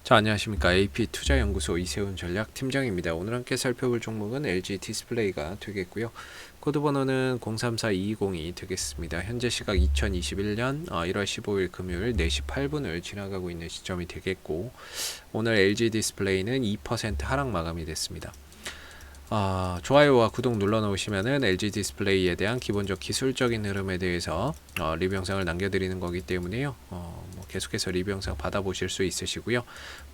자, 안녕하십니까. AP투자연구소 이세훈 전략팀장입니다. 오늘 함께 살펴볼 종목은 LG 디스플레이가 되겠고요. 코드 번호는 034220이 되겠습니다. 현재 시각 2021년 1월 15일 금요일 4시 8분을 지나가고 있는 시점이 되겠고, 오늘 LG 디스플레이는 2% 하락 마감이 됐습니다. 좋아요와 구독 눌러놓으시면은 LG 디스플레이에 대한 기본적 기술적인 흐름에 대해서 리뷰 영상을 남겨드리는 거기 때문에요. 계속해서 리뷰 영상 받아보실 수 있으시고요.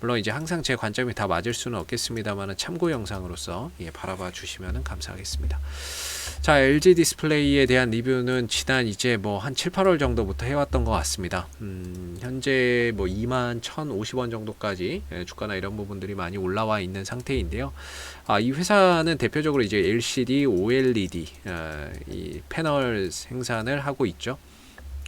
물론 이제 항상 제 관점이 다 맞을 수는 없겠습니다만 참고 영상으로서 바라봐 주시면 감사하겠습니다. 자, LG 디스플레이에 대한 리뷰는 지난 이제 한 7, 8월 정도부터 해왔던 것 같습니다. 현재 21,050원 정도까지 주가나 이런 부분들이 많이 올라와 있는 상태인데요. 이 회사는 대표적으로 이제 LCD, OLED 이 패널 생산을 하고 있죠.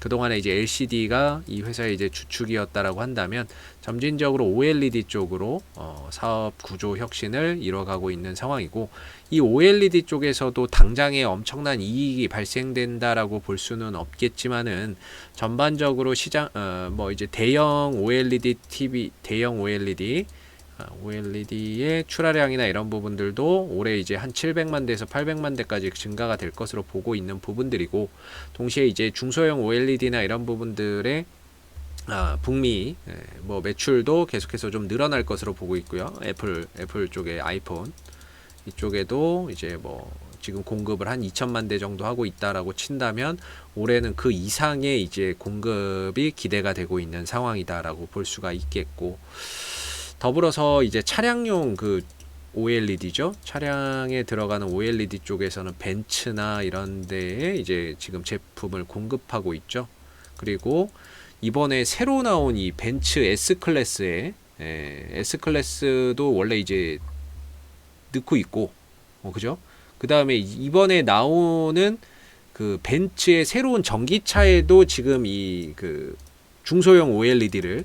그동안에 이제 LCD가 이 회사의 이제 주축이었다라고 한다면 점진적으로 OLED 쪽으로 사업 구조 혁신을 이뤄가고 있는 상황이고, 이 OLED 쪽에서도 당장에 엄청난 이익이 발생된다라고 볼 수는 없겠지만은 전반적으로 시장 이제 대형 OLED TV, 대형 OLED의 출하량이나 이런 부분들도 올해 이제 한 700만 대에서 800만 대까지 증가가 될 것으로 보고 있는 부분들이고, 동시에 이제 중소형 OLED나 이런 부분들의 북미 매출도 계속해서 좀 늘어날 것으로 보고 있고요. 애플 쪽의 아이폰 이쪽에도 이제 지금 공급을 한 2천만 대 정도 하고 있다라고 친다면 올해는 그 이상의 이제 공급이 기대가 되고 있는 상황이다라고 볼 수가 있겠고, 더불어서 이제 차량용 OLED죠. 차량에 들어가는 OLED 쪽에서는 벤츠나 이런 데에 이제 지금 제품을 공급하고 있죠. 그리고 이번에 새로 나온 이 벤츠 S클래스에 S클래스도 원래 이제 넣고 있고, 그죠? 그 다음에 이번에 나오는 그 벤츠의 새로운 전기차에도 지금 이 중소형 OLED를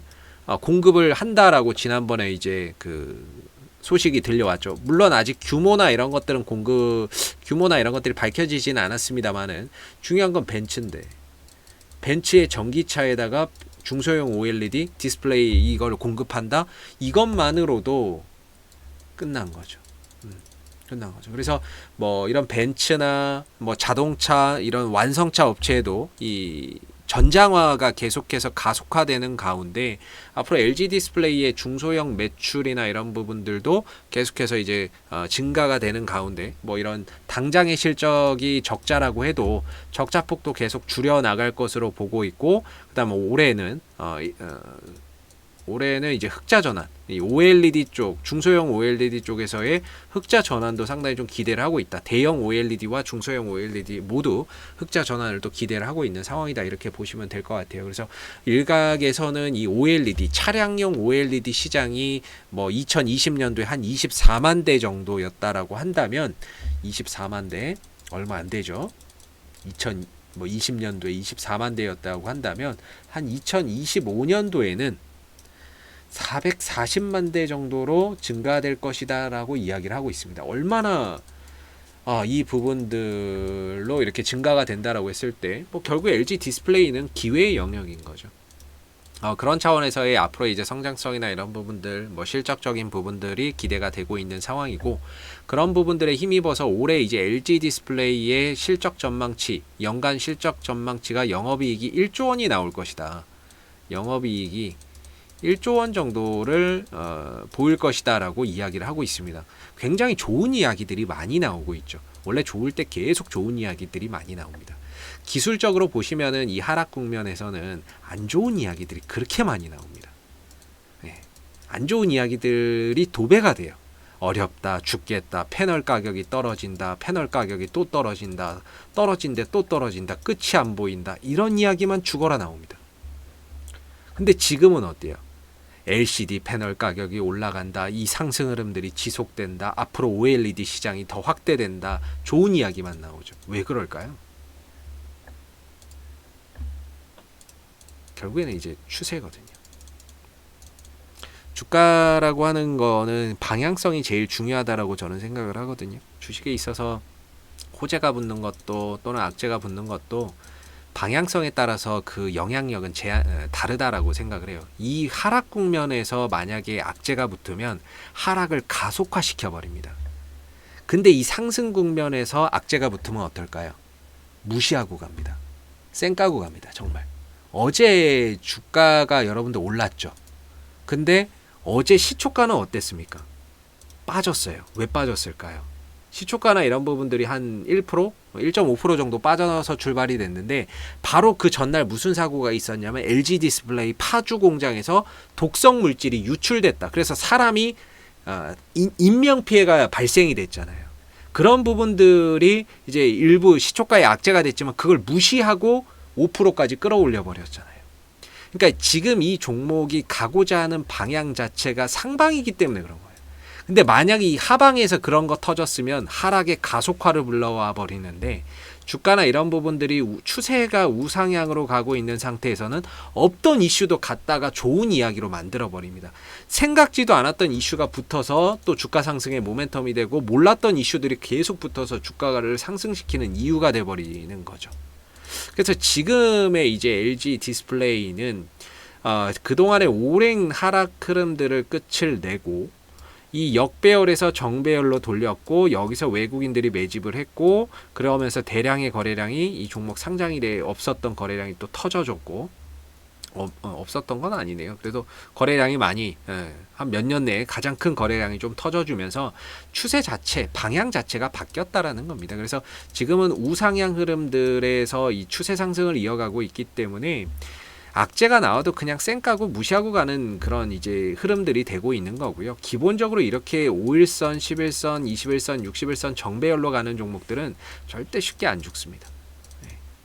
공급을 한다라고 지난번에 이제 소식이 들려왔죠. 물론 아직 규모나 이런 것들이 밝혀지지는 않았습니다만은 중요한 건 벤츠인데, 벤츠의 전기차에다가 중소형 OLED 디스플레이 이걸 공급한다? 이것만으로도 끝난 거죠. 끝난 거죠. 그래서 이런 벤츠나 자동차 이런 완성차 업체에도 이 전장화가 계속해서 가속화되는 가운데 앞으로 LG 디스플레이의 중소형 매출이나 이런 부분들도 계속해서 이제 증가가 되는 가운데 이런 당장의 실적이 적자라고 해도 적자폭도 계속 줄여 나갈 것으로 보고 있고, 그다음 올해는 이제 흑자 전환, 이 OLED 쪽, 중소형 OLED 쪽에서의 흑자 전환도 상당히 좀 기대를 하고 있다. 대형 OLED와 중소형 OLED 모두 흑자 전환을 또 기대를 하고 있는 상황이다. 이렇게 보시면 될 것 같아요. 그래서 일각에서는 이 OLED, 차량용 OLED 시장이 2020년도에 한 24만 대 정도였다라고 한다면 24만 대 얼마 안 되죠. 2020년도에 24만 대였다고 한다면 한 2025년도에는 440만 대 정도로 증가될 것이다 라고 이야기를 하고 있습니다. 얼마나 이 부분들로 이렇게 증가가 된다라고 했을 때 결국 LG 디스플레이는 기회의 영역인 거죠. 그런 차원에서의 앞으로 이제 성장성이나 이런 부분들, 실적적인 부분들이 기대가 되고 있는 상황이고, 그런 부분들에 힘입어서 올해 이제 LG 디스플레이의 실적 전망치, 연간 실적 전망치가 영업이익이 1조 원이 나올 것이다. 영업이익이 1조 원 정도를 보일 것이다 라고 이야기를 하고 있습니다. 굉장히 좋은 이야기들이 많이 나오고 있죠. 원래 좋을 때 계속 좋은 이야기들이 많이 나옵니다. 기술적으로 보시면은 이 하락 국면에서는 안 좋은 이야기들이 그렇게 많이 나옵니다. 안 좋은 이야기들이 도배가 돼요. 어렵다, 죽겠다, 패널 가격이 떨어진다, 패널 가격이 또 떨어진다, 떨어진데 또 떨어진다, 끝이 안 보인다, 이런 이야기만 죽어라 나옵니다. 근데 지금은 어때요? LCD 패널 가격이 올라간다, 이 상승 흐름들이 지속된다, 앞으로 OLED 시장이 더 확대된다, 좋은 이야기만 나오죠. 왜 그럴까요? 결국에는 이제 추세거든요. 주가라고 하는 거는 방향성이 제일 중요하다라고 저는 생각을 하거든요. 주식에 있어서 호재가 붙는 것도 또는 악재가 붙는 것도 방향성에 따라서 그 영향력은 다르다라고 생각을 해요. 이 하락 국면에서 만약에 악재가 붙으면 하락을 가속화시켜 버립니다. 근데 이 상승 국면에서 악재가 붙으면 어떨까요? 무시하고 갑니다. 쌩 까고 갑니다. 정말. 어제 주가가 여러분들 올랐죠. 근데 어제 시초가는 어땠습니까? 빠졌어요. 왜 빠졌을까요? 시초가나 이런 부분들이 한 1%, 1.5% 정도 빠져나와서 출발이 됐는데 바로 그 전날 무슨 사고가 있었냐면 LG 디스플레이 파주 공장에서 독성 물질이 유출됐다. 그래서 사람이 인명피해가 발생이 됐잖아요. 그런 부분들이 이제 일부 시초가의 악재가 됐지만 그걸 무시하고 5%까지 끌어올려 버렸잖아요. 그러니까 지금 이 종목이 가고자 하는 방향 자체가 상방이기 때문에 그런 거예요. 근데 만약에 이 하방에서 그런 거 터졌으면 하락의 가속화를 불러와 버리는데 주가나 이런 부분들이 추세가 우상향으로 가고 있는 상태에서는 없던 이슈도 갖다가 좋은 이야기로 만들어 버립니다. 생각지도 않았던 이슈가 붙어서 또 주가 상승의 모멘텀이 되고 몰랐던 이슈들이 계속 붙어서 주가를 상승시키는 이유가 돼 버리는 거죠. 그래서 지금의 이제 LG 디스플레이는 그동안의 오랜 하락 흐름들을 끝을 내고 이 역배열에서 정배열로 돌렸고 여기서 외국인들이 매집을 했고 그러면서 대량의 거래량이 이 종목 상장일에 없었던 거래량이 또 터져줬고 없었던 건 아니네요. 그래도 거래량이 많이 한 몇 년 내에 가장 큰 거래량이 좀 터져주면서 추세 자체, 방향 자체가 바뀌었다라는 겁니다. 그래서 지금은 우상향 흐름들에서 이 추세 상승을 이어가고 있기 때문에 악재가 나와도 그냥 쌩까고 무시하고 가는 그런 이제 흐름들이 되고 있는 거고요. 기본적으로 이렇게 5일선, 11선, 21선, 60일선 정배열로 가는 종목들은 절대 쉽게 안 죽습니다.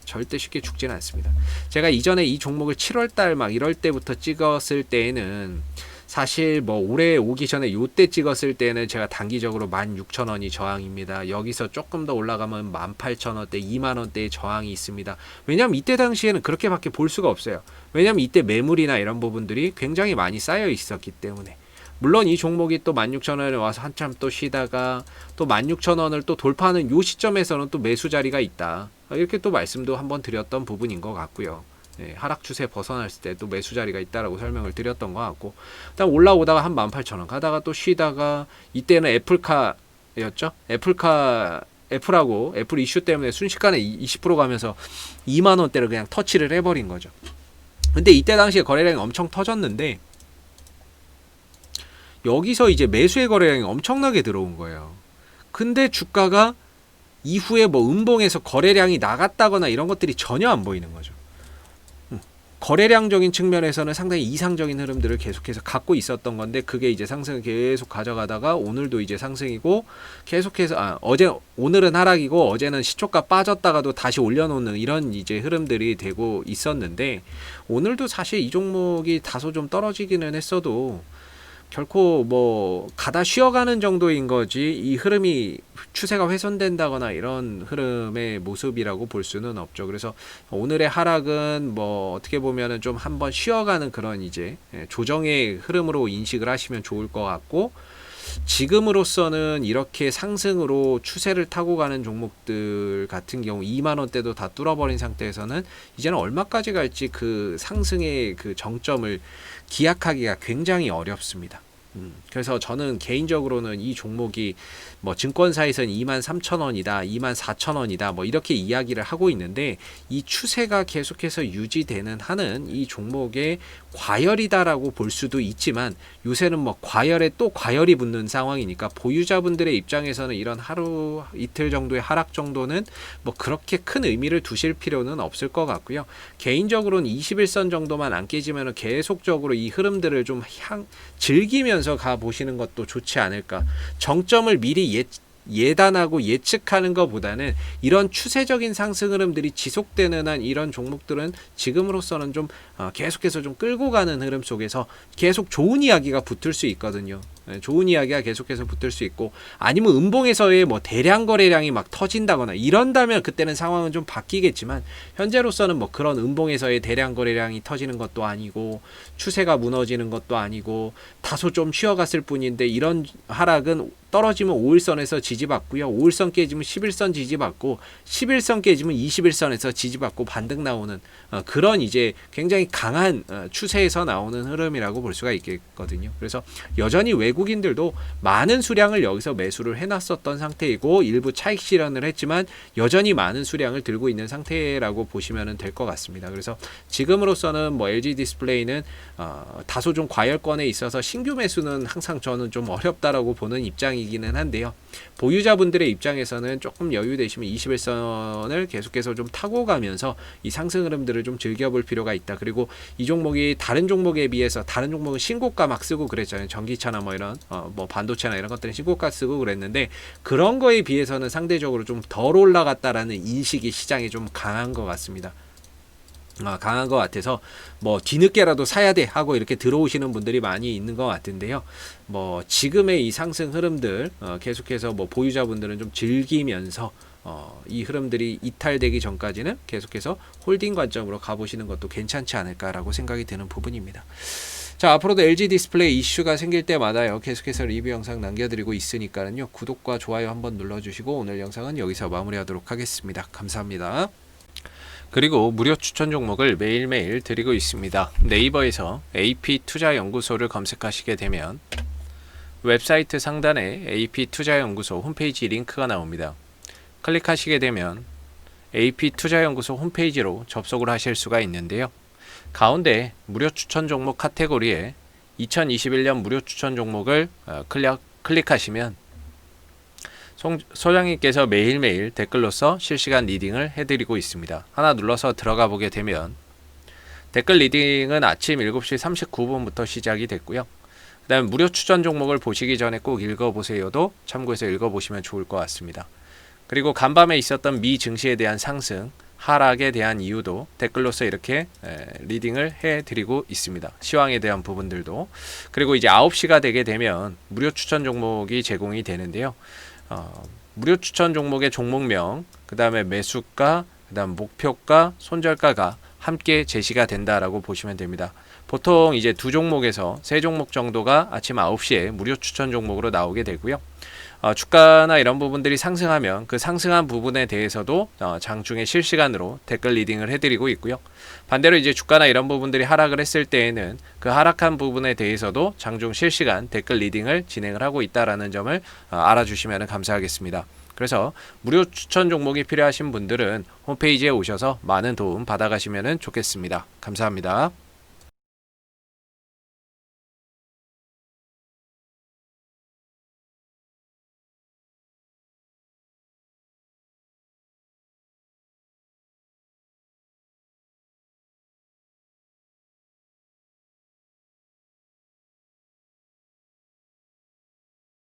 절대 쉽게 죽지는 않습니다. 제가 이전에 이 종목을 7월달 막 이럴 때부터 찍었을 때에는 사실 뭐 올해 오기 전에 요때 찍었을 때는 제가 단기적으로 16,000원이 저항입니다. 여기서 조금 더 올라가면 18,000원대, 2만원대의 저항이 있습니다. 왜냐면 이때 당시에는 그렇게밖에 볼 수가 없어요. 왜냐면 이때 매물이나 이런 부분들이 굉장히 많이 쌓여 있었기 때문에. 물론 이 종목이 또 16,000원에 와서 한참 또 쉬다가 또 16,000원을 또 돌파하는 요 시점에서는 또 매수 자리가 있다. 이렇게 또 말씀도 한번 드렸던 부분인 것 같고요. 하락 추세 벗어났을 때 또 매수 자리가 있다라고 설명을 드렸던 것 같고, 일단 올라오다가 한 18,000원 가다가 또 쉬다가 이때는 애플카였죠. 애플하고 애플 이슈 때문에 순식간에 20% 가면서 2만 원대를 그냥 터치를 해버린 거죠. 근데 이때 당시에 거래량이 엄청 터졌는데 여기서 이제 매수의 거래량이 엄청나게 들어온 거예요. 근데 주가가 이후에 뭐 음봉에서 거래량이 나갔다거나 이런 것들이 전혀 안 보이는 거죠. 거래량적인 측면에서는 상당히 이상적인 흐름들을 계속해서 갖고 있었던 건데 그게 이제 상승을 계속 가져가다가 오늘도 이제 상승이고 계속해서 오늘은 하락이고 어제는 시초가 빠졌다가도 다시 올려놓는 이런 이제 흐름들이 되고 있었는데 오늘도 사실 이 종목이 다소 좀 떨어지기는 했어도 결코 뭐 가다 쉬어가는 정도인 거지 이 흐름이 추세가 훼손된다거나 이런 흐름의 모습이라고 볼 수는 없죠. 그래서 오늘의 하락은 뭐 어떻게 보면은 좀 한번 쉬어가는 그런 이제 조정의 흐름으로 인식을 하시면 좋을 것 같고, 지금으로서는 이렇게 상승으로 추세를 타고 가는 종목들 같은 경우 2만 원대도 다 뚫어버린 상태에서는 이제는 얼마까지 갈지 그 상승의 그 정점을 기약하기가 굉장히 어렵습니다. 그래서 저는 개인적으로는 이 종목이 뭐 증권사에서는 23,000원이다, 24,000원이다 뭐 이렇게 이야기를 하고 있는데 이 추세가 계속해서 유지되는 한은 이 종목의 과열이다라고 볼 수도 있지만 요새는 뭐 과열에 또 과열이 붙는 상황이니까 보유자분들의 입장에서는 이런 하루 이틀 정도의 하락 정도는 뭐 그렇게 큰 의미를 두실 필요는 없을 것 같고요. 개인적으로는 21선 정도만 안 깨지면 계속적으로 이 흐름들을 좀 즐기면서 가보시는 것도 좋지 않을까. 정점을 미리 예단하고 예측하는 것보다는 이런 추세적인 상승 흐름들이 지속되는 한 이런 종목들은 지금으로서는 좀 계속해서 좀 끌고 가는 흐름 속에서 계속 좋은 이야기가 붙을 수 있거든요. 좋은 이야기가 계속해서 붙을 수 있고, 아니면 음봉에서의 뭐 대량 거래량이 막 터진다거나 이런다면 그때는 상황은 좀 바뀌겠지만, 현재로서는 뭐 그런 음봉에서의 대량 거래량이 터지는 것도 아니고 추세가 무너지는 것도 아니고 다소 좀 쉬어갔을 뿐인데, 이런 하락은 떨어지면 5일선에서 지지받고요. 5일선 깨지면 11선 지지받고, 11선 깨지면 21선에서 지지받고 반등 나오는 그런 이제 굉장히 강한 추세에서 나오는 흐름이라고 볼 수가 있겠거든요. 그래서 여전히 외국인들도 많은 수량을 여기서 매수를 해놨었던 상태이고, 일부 차익 실현을 했지만 여전히 많은 수량을 들고 있는 상태라고 보시면 될 것 같습니다. 그래서 지금으로서는 뭐 LG 디스플레이는 다소 좀 과열권에 있어서 신규 매수는 항상 저는 좀 어렵다라고 보는 입장이기는 한데요. 보유자분들의 입장에서는 조금 여유 되시면 21선을 계속해서 좀 타고 가면서 이 상승 흐름들을 좀 즐겨볼 필요가 있다. 그리고 이 종목이 다른 종목에 비해서, 다른 종목은 신고가 막 쓰고 그랬잖아요. 전기차나 뭐 이런 뭐 반도체나 이런 것들은 신고가 쓰고 그랬는데, 그런 거에 비해서는 상대적으로 좀 덜 올라갔다라는 인식이 시장에 좀 강한 것 같습니다. 강한 것 같아서 뭐 뒤늦게라도 사야 돼 하고 이렇게 들어오시는 분들이 많이 있는 것 같은데요. 뭐 지금의 이 상승 흐름들 계속해서 뭐 보유자분들은 좀 즐기면서 이 흐름들이 이탈되기 전까지는 계속해서 홀딩 관점으로 가보시는 것도 괜찮지 않을까라고 생각이 드는 부분입니다. 자, 앞으로도 LG 디스플레이 이슈가 생길 때마다요, 계속해서 리뷰 영상 남겨드리고 있으니까요, 구독과 좋아요 한번 눌러주시고 오늘 영상은 여기서 마무리하도록 하겠습니다. 감사합니다. 그리고 무료 추천 종목을 매일매일 드리고 있습니다. 네이버에서 AP투자연구소를 검색하시게 되면 웹사이트 상단에 AP투자연구소 홈페이지 링크가 나옵니다. 클릭하시게 되면 AP투자연구소 홈페이지로 접속을 하실 수가 있는데요. 가운데 무료 추천 종목 카테고리에 2021년 무료 추천 종목을 클릭하시면 소장님께서 매일매일 댓글로서 실시간 리딩을 해드리고 있습니다. 하나 눌러서 들어가 보게 되면 댓글 리딩은 아침 7시 39분부터 시작이 됐고요. 그 다음에 무료 추천 종목을 보시기 전에 꼭 읽어보세요도 참고해서 읽어보시면 좋을 것 같습니다. 그리고 간밤에 있었던 미 증시에 대한 상승, 하락에 대한 이유도 댓글로서 이렇게 리딩을 해드리고 있습니다. 시황에 대한 부분들도. 그리고 이제 9시가 되게 되면 무료 추천 종목이 제공이 되는데요. 무료 추천 종목의 종목명, 그 다음에 매수가, 그 다음 목표가, 손절가가 함께 제시가 된다라고 보시면 됩니다. 보통 이제 두 종목에서 세 종목 정도가 아침 9시에 무료 추천 종목으로 나오게 되고요. 주가나 이런 부분들이 상승하면 그 상승한 부분에 대해서도 장중에 실시간으로 댓글 리딩을 해드리고 있고요. 반대로 이제 주가나 이런 부분들이 하락을 했을 때에는 그 하락한 부분에 대해서도 장중 실시간 댓글 리딩을 진행을 하고 있다라는 점을 알아주시면 감사하겠습니다. 그래서 무료 추천 종목이 필요하신 분들은 홈페이지에 오셔서 많은 도움 받아가시면 좋겠습니다. 감사합니다.